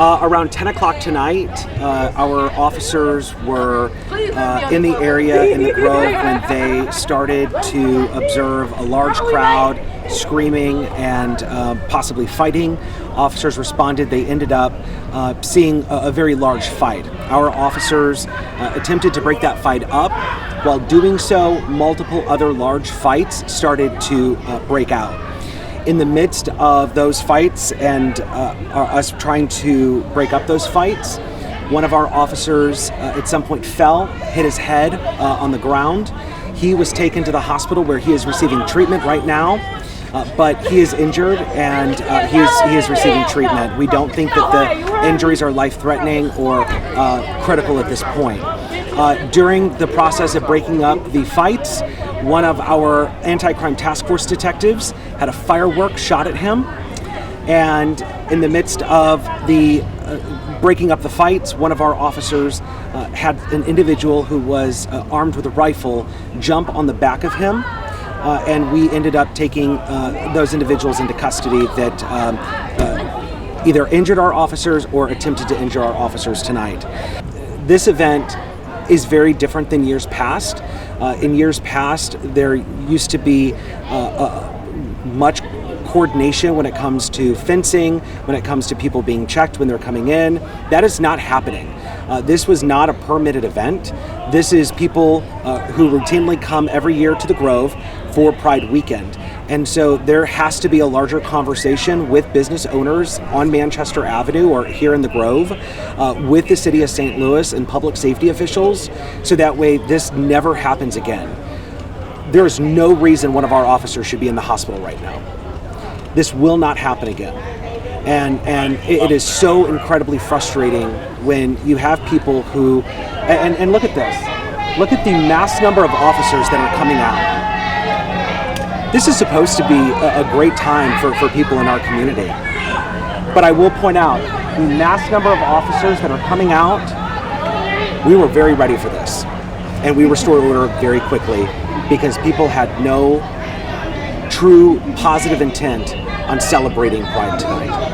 Around 10 o'clock tonight, our officers were in the area in the Grove when they started to observe a large crowd screaming and possibly fighting. Officers responded. They ended up seeing a very large fight. Our officers attempted to break that fight up. While doing so, multiple other large fights started to break out. In the midst of those fights and us trying to break up those fights, one of our officers at some point fell, hit his head on the ground. He was taken to the hospital where he is receiving treatment right now, but he is injured and he is receiving treatment. We don't think that the injuries are life-threatening or critical at this point. During the process of breaking up the fights, one of our anti-crime task force detectives had a firework shot at him, and in the midst of the breaking up the fights, one of our officers had an individual who was armed with a rifle jump on the back of him, and we ended up taking those individuals into custody that either injured our officers or attempted to injure our officers tonight. This event is very different than years past. In years past, there used to be much coordination when it comes to fencing, when it comes to people being checked when they're coming in. That is not happening. This was not a permitted event. This is people who routinely come every year to the Grove for Pride Weekend. And so there has to be a larger conversation with business owners on Manchester Avenue or here in the Grove, with the city of St. Louis and public safety officials, so that way this never happens again. There is no reason one of our officers should be in the hospital right now. This will not happen again. And it is so incredibly frustrating when you have people who, and look at this, look at the mass number of officers that are coming out. This is supposed to be a great time for people in our community. But I will point out, the mass number of officers that are coming out, we were very ready for this. And we restored order very quickly because people had no true positive intent on celebrating Pride tonight.